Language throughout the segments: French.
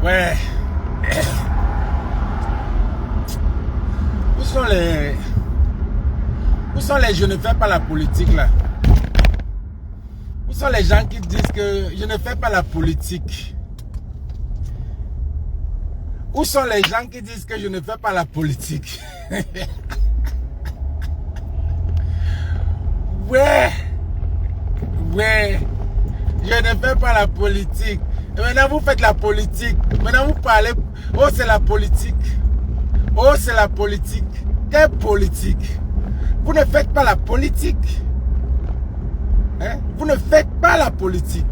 Ouais. Où sont les... Où sont les je ne fais pas la politique là? Où sont les gens qui disent que je ne fais pas la politique? Où sont les gens qui disent que je ne fais pas la politique? Ouais. Ouais. Je ne fais pas la politique. Et maintenant vous faites la politique. Maintenant vous parlez. Oh c'est la politique. Oh c'est la politique. Quelle politique? Vous ne faites pas la politique. Hein? Vous ne faites pas la politique.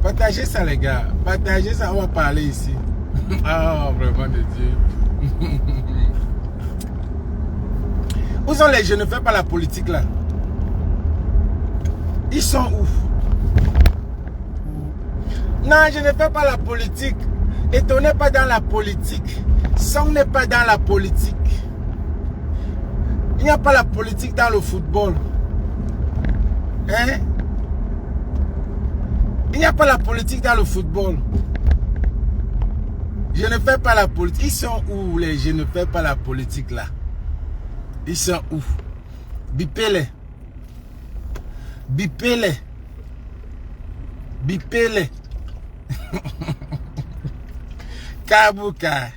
Partagez ça les gars. Partagez ça, on va parler ici. Ah vraiment de Dieu. Où sont les je ne fais pas la politique là? Ils sont où? Non, je ne fais pas la politique. Et on n'est pas dans la politique. Ça, on n'est pas dans la politique. Il n'y a pas la politique dans le football. Hein? Il n'y a pas la politique dans le football. Je ne fais pas la politique. Ils sont où les je ne fais pas la politique là? Ils sont où? Bipez-les. Bipez-les. Bipez-les. Kabuka.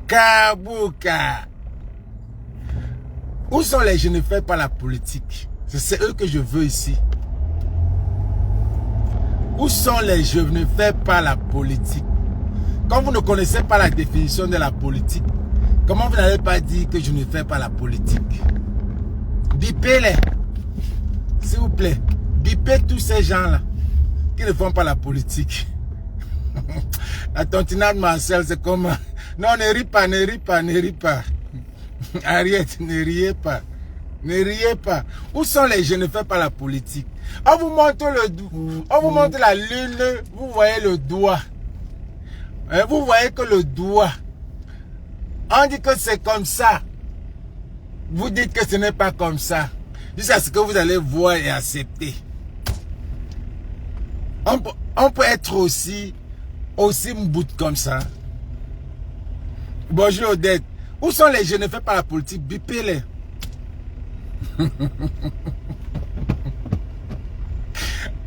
Kabuka. Où sont les je ne fais pas la politique? C'est eux que je veux ici. Où sont les je ne fais pas la politique? Quand vous ne connaissez pas la définition de la politique, comment vous n'allez pas dire que je ne fais pas la politique? Bipez-les. S'il vous plaît. Bipez tous ces gens-là qui ne font pas la politique. La tontinade Marcel, c'est comme... Non, ne ris pas, ne ris pas, ne ris pas. Arrête, ne riez pas. Ne riez pas. Où sont les je ne fais pas la politique? On vous montre on vous montre la lune, vous voyez le doigt. Vous voyez que le doigt. On dit que c'est comme ça. Vous dites que ce n'est pas comme ça. Jusqu'à ce que vous allez voir et accepter. On peut être aussi mbout comme ça. Bonjour Odette. Où sont les je ne fais pas la politique? Bipez-les.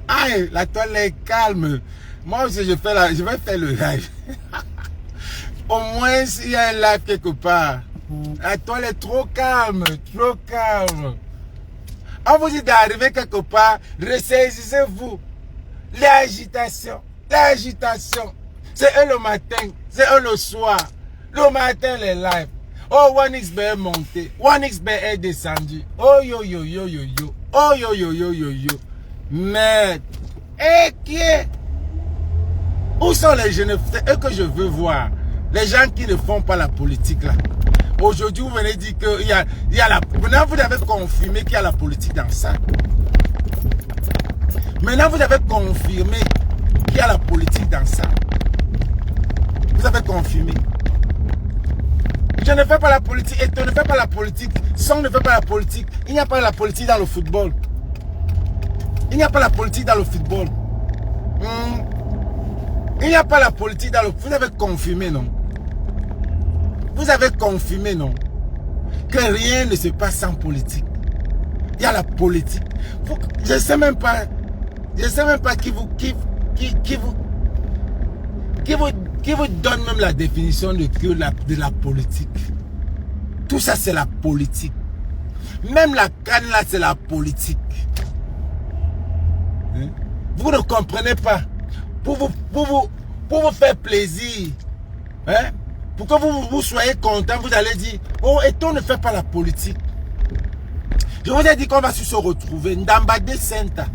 Aïe, la toile est calme. Moi aussi je vais faire le live. Au moins s'il y a un live quelque part. La toile est trop calme, trop calme. On vous dit d'arriver quelque part, ressaisissez-vous. L'agitation, l'agitation. C'est eux le matin, c'est eux le soir. Le matin, les lives. Oh, OneXB est monté, OneXB est descendu. Oh, yo, yo, yo, yo, yo. Oh, yo, yo, yo, yo, yo. Merde. Et qui est? Où sont les jeunes? C'est eux que je veux voir. Les gens qui ne font pas la politique là. Aujourd'hui, vous venez dire qu'il y a la... Maintenant, vous avez confirmé qu'il y a la politique dans ça. Maintenant, vous avez confirmé qu'il y a la politique dans ça. Vous avez confirmé. Je ne fais pas la politique. Et tu ne fais pas la politique. Son ne fait pas la politique. Il n'y a pas la politique dans le football. Il n'y a pas la politique dans le football. Il n'y a pas la politique dans le... Vous avez confirmé, non? Vous avez confirmé, non? Que rien ne se passe sans politique. Il y a la politique. Je ne sais même pas... Je ne sais même pas qui vous donne même la définition de la politique. Tout ça, c'est la politique. Même la canne là, c'est la politique. Hein? Vous ne comprenez pas. Pour vous faire plaisir. Hein? Pour que vous soyez content, vous allez dire, oh, et on ne fait pas la politique. Je vous ai dit qu'on va se retrouver. Ndambade Senta.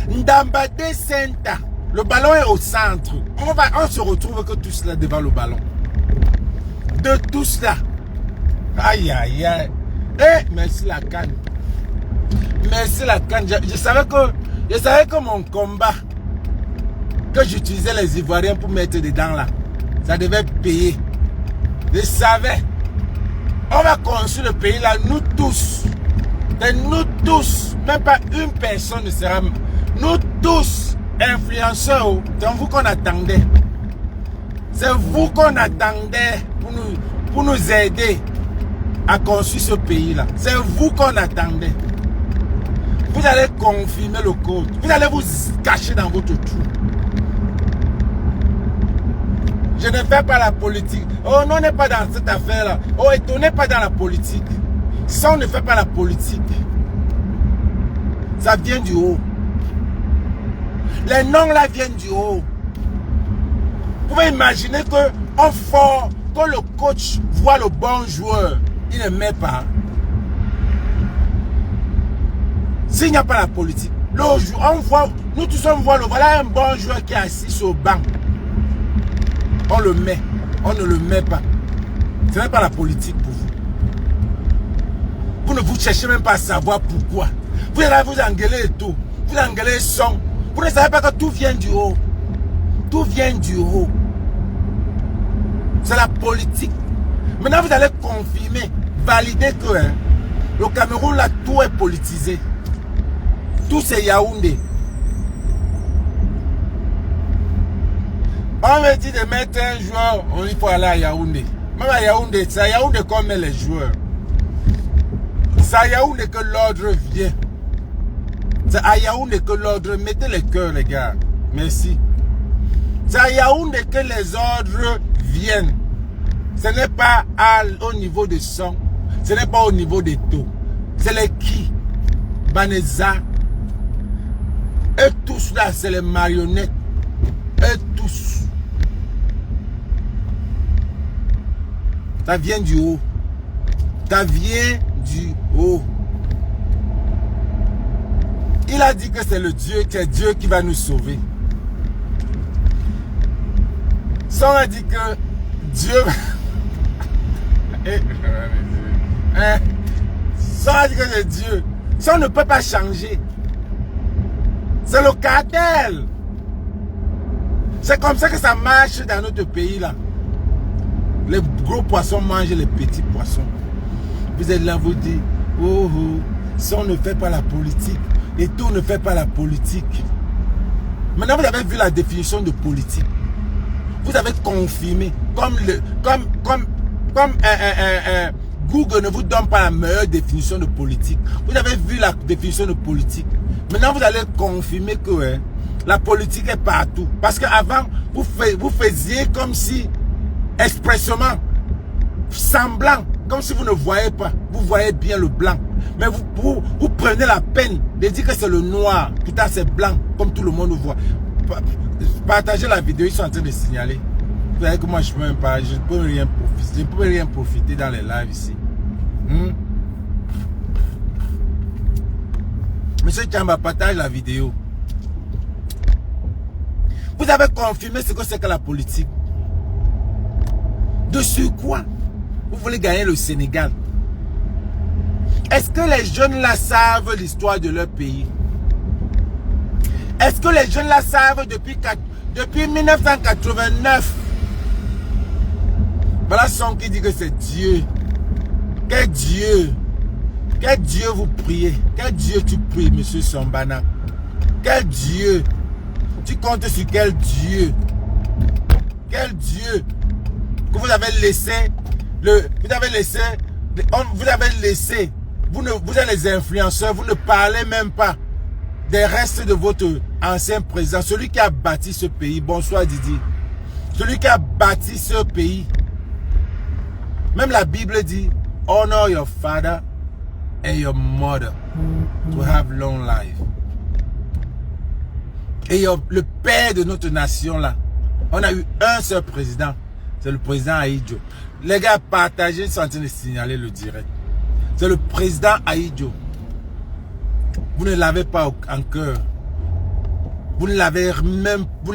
Ndambade Senta. Le ballon est au centre. On se retrouve que tout cela devant le ballon. De tout cela. Aïe, aïe, aïe. Eh, merci la canne. Merci la canne. Je savais que mon combat, que j'utilisais les Ivoiriens pour mettre dedans là, ça devait payer. Je savais. On va construire le pays là, nous tous. Et nous tous, même pas une personne ne sera. Nous tous, influenceurs, c'est vous qu'on attendait. C'est vous qu'on attendait pour nous aider à construire ce pays là. C'est vous qu'on attendait. Vous allez confirmer le code. Vous allez vous cacher dans votre trou. Je ne fais pas la politique. Oh, non, on n'est pas dans cette affaire-là. Oh, et on n'est pas dans la politique. Si on ne fait pas la politique, ça vient du haut. Les noms là viennent du haut. Vous pouvez imaginer que quand le coach voit le bon joueur, il ne met pas. S'il n'y a pas la politique, nous tous on voit voilà un bon joueur qui est assis sur le banc. On le met, on ne le met pas. Ce n'est pas la politique pour vous. Vous ne vous cherchez même pas à savoir pourquoi. Vous allez vous engueuler et tout. Vous engueulez son. Vous ne savez pas que tout vient du haut. Tout vient du haut. C'est la politique. Maintenant vous allez confirmer, valider que le Cameroun là tout est politisé. Tout c'est Yaoundé. On me dit de mettre un joueur, il faut aller à Yaoundé. Même à Yaoundé, c'est à Yaoundé qu'on met les joueurs. C'est à Yaoundé que l'ordre vient. C'est à Yaoundé que l'ordre... Mettez les cœurs, les gars. Merci. C'est à Yaoundé que les ordres viennent. Ce n'est pas au niveau de son. Ce n'est pas au niveau des taux. C'est les qui. Baneza. Et tous là, c'est les marionnettes. Et tous. Ça vient du haut. Ça vient du haut. Il a dit que c'est le Dieu, c'est Dieu qui va nous sauver. Ça on a dit que Dieu... Ça on a dit que c'est Dieu. Ça on ne peut pas changer. C'est le cartel. C'est comme ça que ça marche dans notre pays là. Les gros poissons mangent les petits poissons. Vous êtes là, vous dites, oh, oh, ça on ne fait pas la politique. Et tout ne fait pas la politique. Maintenant, vous avez vu la définition de politique. Vous avez confirmé. Comme Google ne vous donne pas la meilleure définition de politique. Vous avez vu la définition de politique. Maintenant, vous allez confirmer que la politique est partout. Parce qu'avant, vous faisiez comme si, expressément, semblant, comme si vous ne voyez pas. Vous voyez bien le blanc. Mais vous prenez la peine de dire que c'est le noir. Putain, c'est blanc, comme tout le monde voit. Partagez la vidéo, ils sont en train de signaler. Vous savez que moi, je ne peux même pas, je ne peux rien profiter. Je ne peux rien profiter dans les lives ici. Monsieur Tchamba, partage la vidéo. Vous avez confirmé ce que c'est que la politique. De sur quoi vous voulez gagner le Sénégal? Est-ce que les jeunes là savent l'histoire de leur pays? Est-ce que les jeunes là savent depuis 1989? Voilà son qui dit que c'est Dieu. Quel Dieu? Quel Dieu vous priez? Quel Dieu tu pries, monsieur Sombana? Quel Dieu? Tu comptes sur quel Dieu? Quel Dieu que vous avez laissé vous êtes les influenceurs, vous ne parlez même pas des restes de votre ancien président, celui qui a bâti ce pays. Bonsoir Didi. Celui qui a bâti ce pays. Même la Bible dit, honor your father and your mother to have long life. Et le père de notre nation là, on a eu un seul président, c'est le président Ahidjo. Les gars, partagez, ils sont en train de signaler le direct. C'est le président Ahidjo. Vous ne l'avez pas en cœur. Vous ne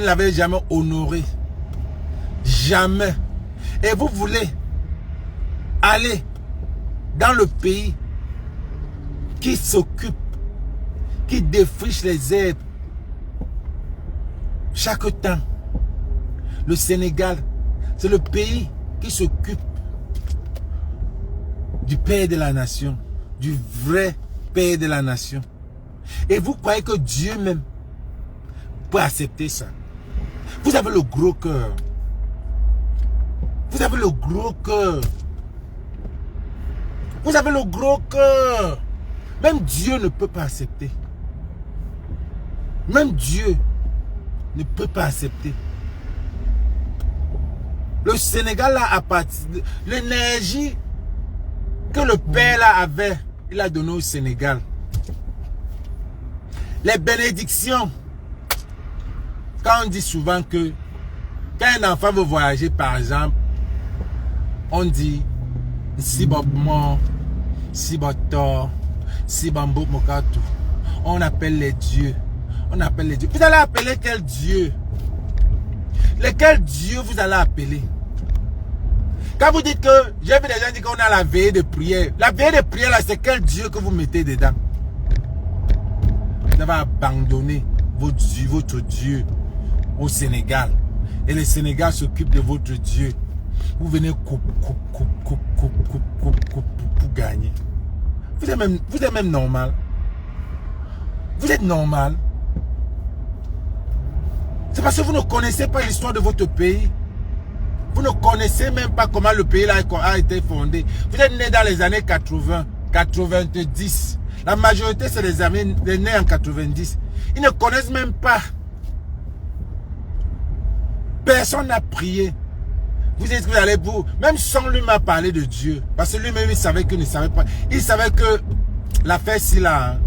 l'avez jamais honoré. Jamais. Et vous voulez aller dans le pays qui s'occupe, qui défriche les herbes chaque temps. Le Sénégal, c'est le pays qui s'occupe du père de la nation, du vrai père de la nation. Et vous croyez que Dieu même peut accepter ça? Vous avez le gros cœur. Vous avez le gros cœur. Vous avez le gros cœur. Même Dieu ne peut pas accepter. Même Dieu ne peut pas accepter. Le Sénégal là, à partir de l'énergie que le père là avait, il a donné au Sénégal. Les bénédictions. Quand on dit souvent que quand un enfant veut voyager, par exemple, on dit si bon, si bon, si bon, on appelle les dieux. On appelle les dieux. Vous allez appeler quel Dieu? Lequel Dieu vous allez appeler? Quand vous dites que, j'ai vu des gens dire qu'on a la veillée de prière. La veillée de prière là, c'est quel Dieu que vous mettez dedans? Vous avez abandonné votre Dieu au Sénégal. Et le Sénégal s'occupe de votre Dieu. Vous venez pour gagner. Vous êtes même normal. Vous êtes normal. C'est parce que vous ne connaissez pas l'histoire de votre pays. Vous ne connaissez même pas comment le pays là a été fondé. Vous êtes né dans les années 80, 90. La majorité, c'est les nés en 90. Ils ne connaissent même pas. Personne n'a prié. Vous dites que vous allez vous... Même sans lui m'a parlé de Dieu. Parce que lui-même, il savait qu'il ne savait pas. Il savait que l'affaire ci là,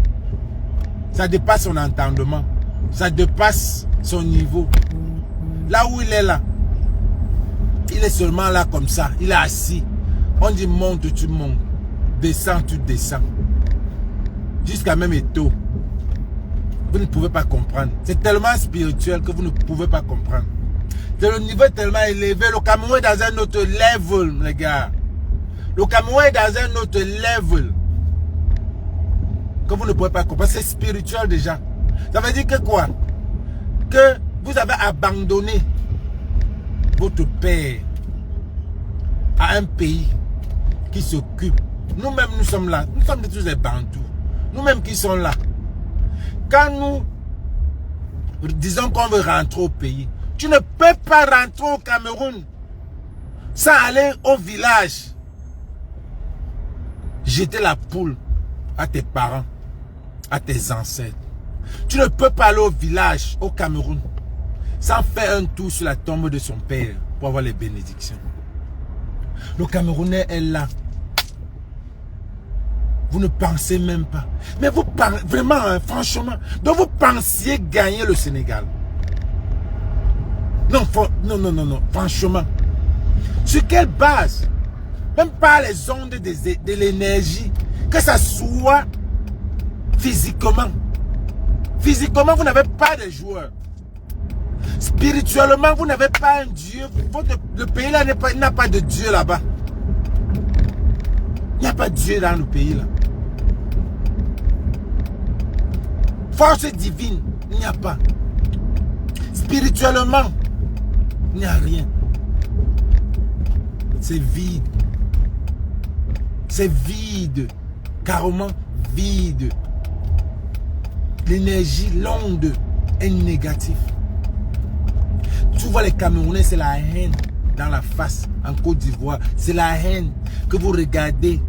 ça dépasse son entendement. Ça dépasse son niveau. Là où il est là, il est seulement là comme ça. Il est assis. On dit monte, tu montes. Descends, tu descends. Jusqu'à même Eto. Vous ne pouvez pas comprendre. C'est tellement spirituel que vous ne pouvez pas comprendre. Le niveau est tellement élevé. Le Cameroun est dans un autre level, les gars. Le Cameroun est dans un autre level. Que vous ne pouvez pas comprendre. C'est spirituel déjà. Ça veut dire que quoi? Que vous avez abandonné votre père à un pays qui s'occupe. Nous-mêmes, nous sommes là. Nous sommes tous des Bantous. Nous-mêmes qui sommes là. Quand nous disons qu'on veut rentrer au pays, tu ne peux pas rentrer au Cameroun sans aller au village. Jeter la poule à tes parents, à tes ancêtres. Tu ne peux pas aller au village, au Cameroun, sans faire un tour sur la tombe de son père pour avoir les bénédictions. Le Camerounais est là. Vous ne pensez même pas. Mais vous pensez, vraiment, hein, franchement, donc vous pensiez gagner le Sénégal. Non, non, franchement. Sur quelle base? Même pas les ondes de l'énergie. Que ça soit physiquement. Physiquement, vous n'avez pas de joueurs. Spirituellement, vous n'avez pas un Dieu. Le pays là n'a pas de Dieu là-bas. Il n'y a pas de Dieu dans le pays là. Force divine, il n'y a pas. Spirituellement, il n'y a rien. C'est vide. C'est vide. Carrément vide. L'énergie, l'onde est négative. Tu vois les Camerounais, c'est la haine dans la face en Côte d'Ivoire. C'est la haine que vous regardez.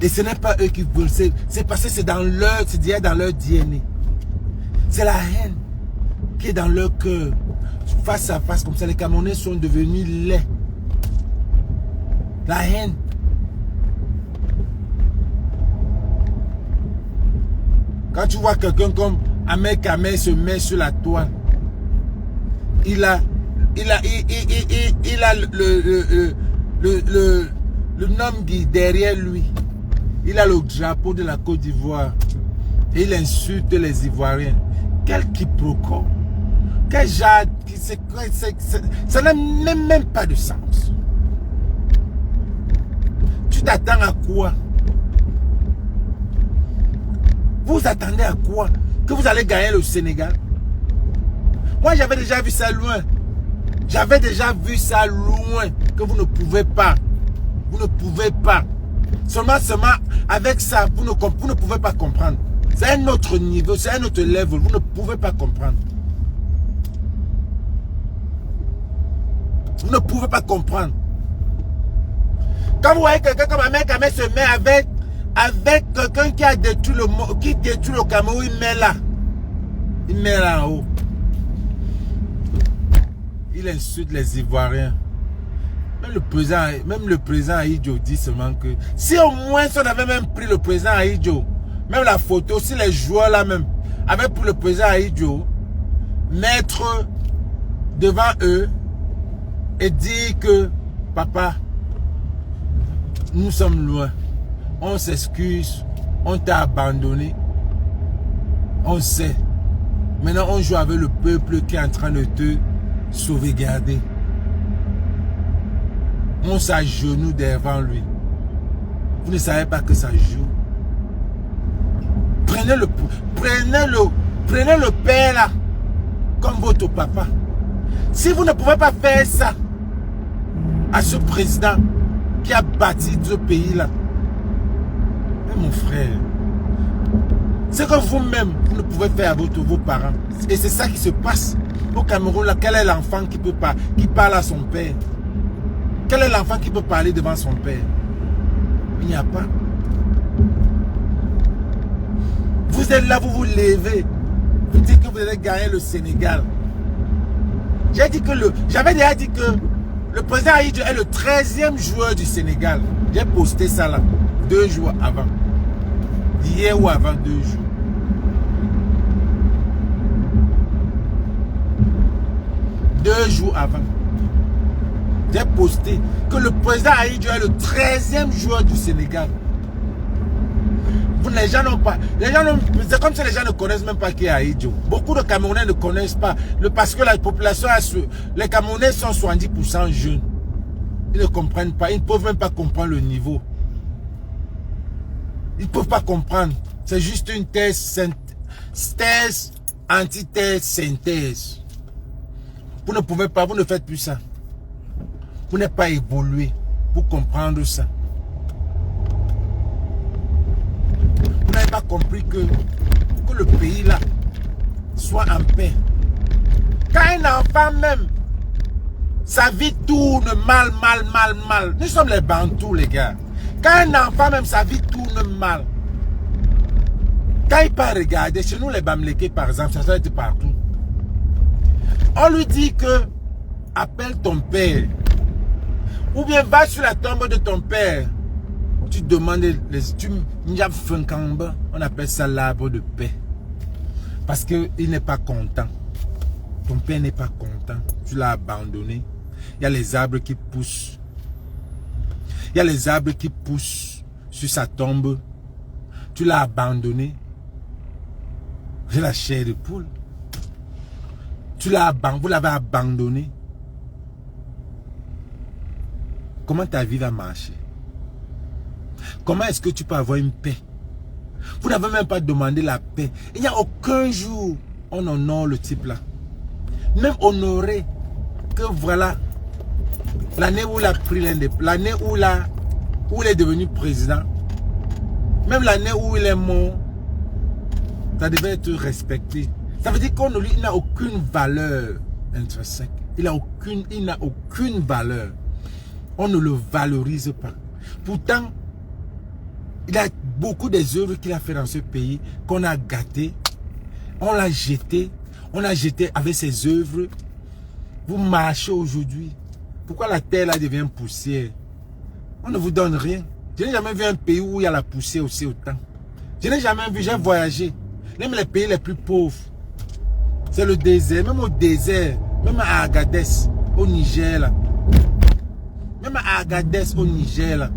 Et ce n'est pas eux qui veulent. C'est parce que c'est dans leur DNA. C'est la haine qui est dans leur cœur. Face à face comme ça, les Camerounais sont devenus laids. La haine. Quand tu vois quelqu'un comme Ahmed Kamel se met sur la toile, il a le nom qui derrière lui. Il a le drapeau de la Côte d'Ivoire. Et il insulte les Ivoiriens. Quel quiproquo. Quel genre. Ça n'a même pas de sens. Tu t'attends à quoi? Vous attendez à quoi? Que vous allez gagner le Sénégal? Moi, j'avais déjà vu ça loin. J'avais déjà vu ça loin. Que vous ne pouvez pas. Vous ne pouvez pas. Seulement avec ça, vous ne pouvez pas comprendre. C'est un autre niveau, c'est un autre level. Vous ne pouvez pas comprendre. Vous ne pouvez pas comprendre. Quand vous voyez quelqu'un comme Ahmed Ahmed se met avec quelqu'un qui a détruit le Cameroun, il met là. Il met là en haut. Il insulte les Ivoiriens. Même le président Ahidjo dit seulement que si au moins on avait même pris le président Ahidjo, même la photo, si les joueurs là même avaient pris le président Ahidjo, mettre devant eux et dire que papa, nous sommes loin, on s'excuse, on t'a abandonné, on sait. Maintenant on joue avec le peuple qui est en train de te sauvegarder. On s'agenouille devant lui. Vous ne savez pas que ça joue. Prenez le père là comme votre papa. Si vous ne pouvez pas faire ça à ce président qui a bâti ce pays là, mais mon frère, c'est que vous-même vous ne pouvez faire à vos parents. Et c'est ça qui se passe au Cameroun là. Quel est l'enfant qui parle à son père? Quel est l'enfant qui peut parler devant son père? Il n'y a pas. Vous êtes là, vous vous levez. Vous dites que vous allez gagner le Sénégal. J'avais déjà dit que le président Ahidjo est le 13e joueur du Sénégal. J'ai posté ça là, 2 jours avant. Hier ou avant 2 jours. Deux jours avant. J'ai posté que le président Ahidjo est le 13e joueur du Sénégal. Les gens n'ont pas. C'est comme si les gens ne connaissent même pas qui est Ahidjo. Beaucoup de Camerounais ne connaissent pas. Parce que la population, les Camerounais sont 70% jeunes. Ils ne comprennent pas. Ils ne peuvent même pas comprendre le niveau. Ils ne peuvent pas comprendre. C'est juste une thèse, antithèse, synthèse. Vous ne pouvez pas, vous ne faites plus ça. Vous n'êtes pas évolué pour comprendre ça. Vous n'avez pas compris que le pays là soit en paix. Quand un enfant même, sa vie tourne mal. Nous sommes les Bantous les gars. Quand un enfant même, sa vie tourne mal. Quand il part regarder, chez nous les Bamlékés par exemple, ça doit être partout. On lui dit que appelle ton père. Ou bien va sur la tombe de ton père. Tu demandes, on appelle ça l'arbre de paix. Parce qu'il n'est pas content. Ton père n'est pas content. Tu l'as abandonné. Il y a les arbres qui poussent. Il y a les arbres qui poussent sur sa tombe. Tu l'as abandonné. J'ai la chair de poule. Vous l'avez abandonné. Comment ta vie va marcher? Comment est-ce que tu peux avoir une paix? Vous n'avez même pas demandé la paix. Il n'y a aucun jour on honore le type là. Même honorer que voilà, l'année où il a pris l'indépendance, l'année où il est devenu président, même l'année où il est mort, ça devait être respecté. Ça veut dire qu'on n'a aucune valeur intrinsèque. Il n'a aucune valeur. On ne le valorise pas. Pourtant, il y a beaucoup des œuvres qu'il a fait dans ce pays qu'on a gâté. On l'a jeté. On a jeté avec ses œuvres. Vous marchez aujourd'hui. Pourquoi la terre là devient poussière? On ne vous donne rien. Je n'ai jamais vu un pays où il y a la poussière aussi autant. Je n'ai jamais vu, j'ai voyagé. Même les pays les plus pauvres. C'est le désert. Même au désert. Même à Agadez, au Niger là. Même à Agadez, au Niger là.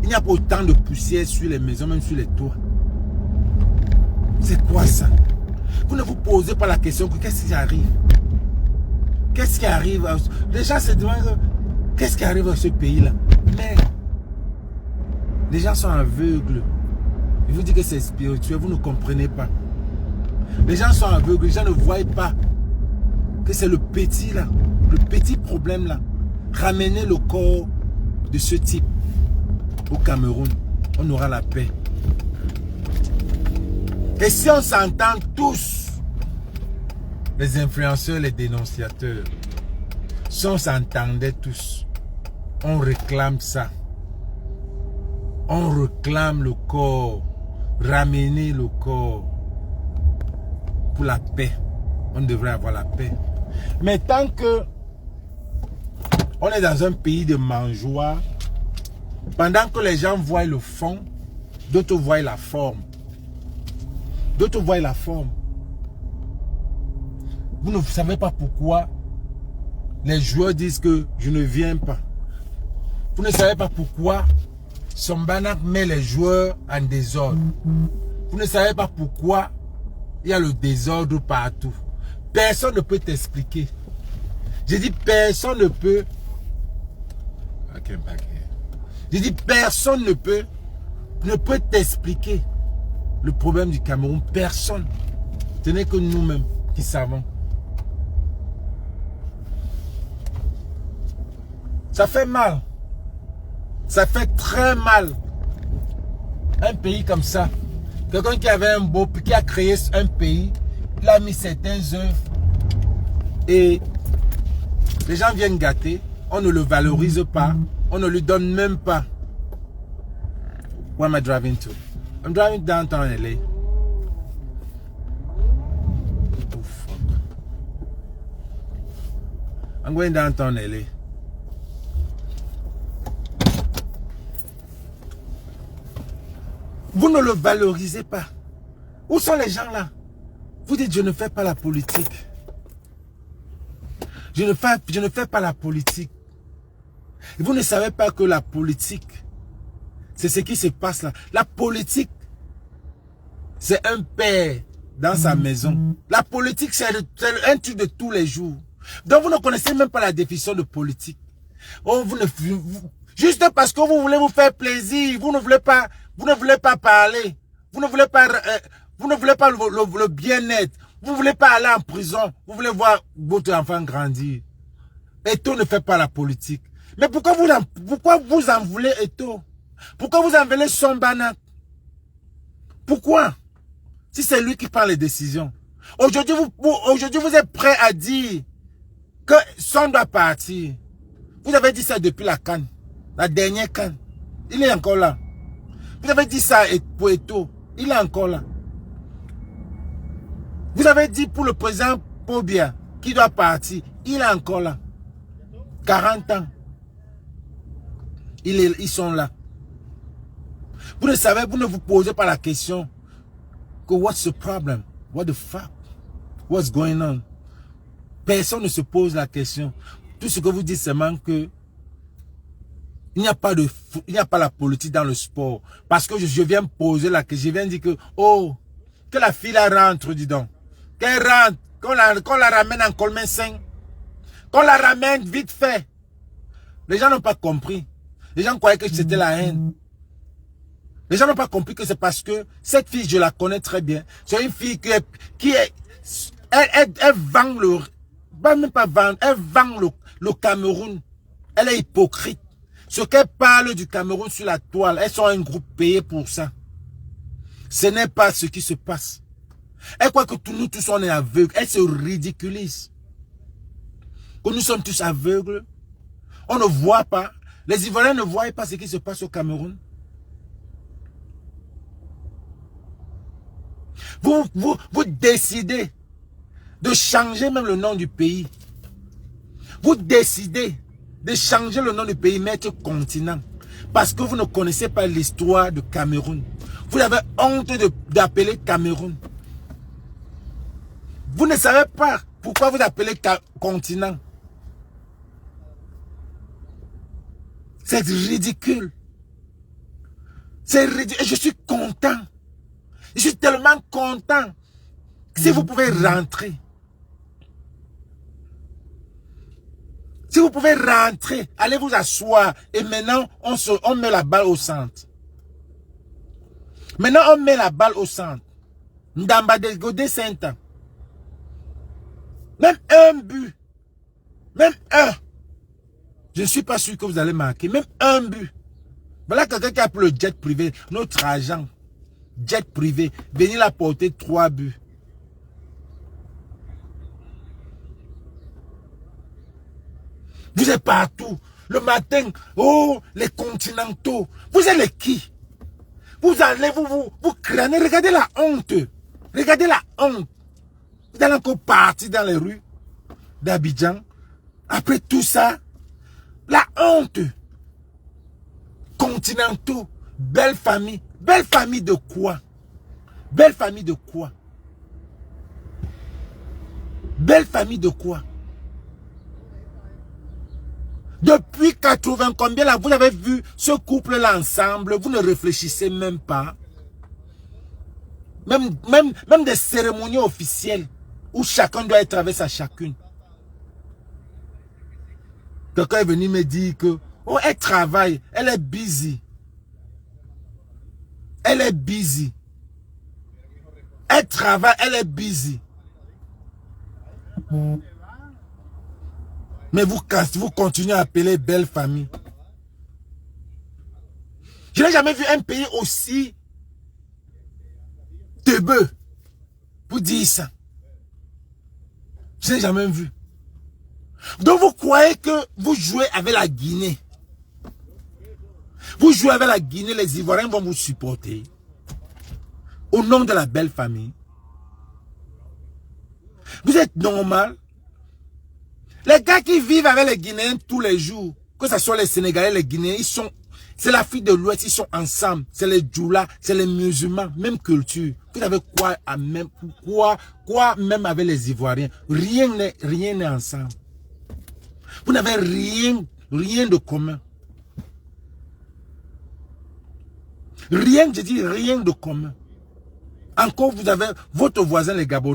Il n'y a pas autant de poussière sur les maisons, même sur les toits. C'est quoi ça? Vous ne vous posez pas la question que qu'est-ce qui arrive? Qu'est-ce qui arrive? Les gens se demandent qu'est-ce qui arrive à ce pays-là? Mais les gens sont aveugles. Ils vous disent que c'est spirituel, vous ne comprenez pas. Les gens sont aveugles, les gens ne voient pas que c'est le petit là, le petit problème là. Ramener le corps de ce type au Cameroun, on aura la paix. Et si on s'entend tous, les influenceurs, les dénonciateurs, si on s'entendait tous, on réclame ça. On réclame le corps, ramener le corps pour la paix. On devrait avoir la paix. Mais tant que on est dans un pays de mangeoires, pendant que les gens voient le fond, d'autres voient la forme. D'autres voient la forme. Vous ne savez pas pourquoi les joueurs disent que je ne viens pas. Vous ne savez pas pourquoi Sombanak met les joueurs en désordre. Vous ne savez pas pourquoi il y a le désordre partout. Personne ne peut t'expliquer. J'ai dit personne ne peut. J'ai dit personne ne peut t'expliquer le problème du Cameroun. Personne. Ce n'est que nous-mêmes qui savons. Ça fait mal. Ça fait très mal. Un pays comme ça. Quelqu'un qui avait un beau, qui a créé un pays, il a mis certaines œuvres et les gens viennent gâter. On ne le valorise pas. On ne lui donne même pas. Where am I driving to? I'm driving downtown LA. Oh fuck. I'm going downtown LA. Vous ne le valorisez pas. Où sont les gens là? Vous dites je ne fais pas la politique. Je ne fais pas la politique. Et vous ne savez pas que la politique, c'est ce qui se passe là. La politique, c'est un père dans sa maison. La politique, c'est un truc de tous les jours. Donc vous ne connaissez même pas la définition de politique. Oh, juste parce que vous voulez vous faire plaisir, vous ne voulez pas parler, vous ne voulez pas le bien-être, vous ne voulez pas aller en prison, vous voulez voir votre enfant grandir. Eto ne fait pas la politique. Mais pourquoi vous en voulez Eto? Pourquoi vous en voulez Sombanak? Pourquoi? Si c'est lui qui prend les décisions. Aujourd'hui, vous êtes prêt à dire que Son doit partir. Vous avez dit ça depuis la CAN, la dernière CAN. Il est encore là. Vous avez dit ça pour Eto. Il est encore là. Vous avez dit pour le président Pobia qui doit partir. Il est encore là. 40 ans. Ils sont là. Vous ne savez, vous ne vous posez pas la question que what's the problem? What the fuck? What's going on? Personne ne se pose la question. Tout ce que vous dites, c'est même que il n'y a pas la politique dans le sport. Parce que je viens me poser la question. Je viens dire que, oh, que la fille la rentre, dis donc. Qu'elle rentre, qu'on la ramène en Colmen 5. Qu'on la ramène vite fait. Les gens n'ont pas compris. Les gens croyaient que c'était la haine. Les gens n'ont pas compris que c'est parce que cette fille, je la connais très bien. C'est une fille elle vend le... Même pas vendre, elle vend le Cameroun. Elle est hypocrite. Ce qu'elle parle du Cameroun sur la toile, elles sont un groupe payé pour ça. Ce n'est pas ce qui se passe. Elle croit que nous tous on est aveugles. Elle se ridiculise. Que nous sommes tous aveugles. On ne voit pas. Les Ivoiriens ne voient pas ce qui se passe au Cameroun. Vous décidez de changer même le nom du pays. Vous décidez de changer le nom du pays, mettre continent. Parce que vous ne connaissez pas l'histoire du Cameroun. Vous avez honte d'appeler Cameroun. Vous ne savez pas pourquoi vous appelez continent. C'est ridicule. C'est ridicule. Et je suis content. Je suis tellement content Si vous pouvez rentrer. Si vous pouvez rentrer, allez vous asseoir. Et maintenant, on met la balle au centre. Maintenant, on met la balle au centre. Ndamba de Godé Saint-An. Même un but. Même un. Je ne suis pas sûr que vous allez marquer. Même un but. Voilà quelqu'un qui a pris le jet privé. Notre agent. Jet privé. Venir apporter 3 buts. Vous êtes partout. Le matin, oh, les continentaux. Vous êtes les qui? Vous allez, vous crânez. Regardez la honte. Regardez la honte. Vous allez encore partir dans les rues d'Abidjan. Après tout ça, la honte. Continentaux. Belle famille. Belle famille de quoi? Belle famille de quoi? Belle famille de quoi? Depuis 80, combien là, vous avez vu ce couple-là ensemble, vous ne réfléchissez même pas. Même des cérémonies officielles où chacun doit être avec sa chacune. Quelqu'un est venu me dire que, oh, elle travaille, elle est busy. Elle est busy. Elle travaille, elle est busy. Mais vous continuez à appeler belle famille. Je n'ai jamais vu un pays aussi teubeux pour dire ça. Je n'ai jamais vu. Donc vous croyez que vous jouez avec la Guinée. Vous jouez avec la Guinée, les Ivoiriens vont vous supporter. Au nom de la belle famille. Vous êtes normal. Les gars qui vivent avec les Guinéens tous les jours, que ce soit les Sénégalais, les Guinéens, c'est l'Afrique de l'Ouest, ils sont ensemble. C'est les Djoula, c'est les musulmans, même culture. Vous avez quoi même avec les Ivoiriens? Rien n'est ensemble. Vous n'avez rien de commun. Rien, je dis rien de commun. Encore vous avez votre voisin les Gabonais.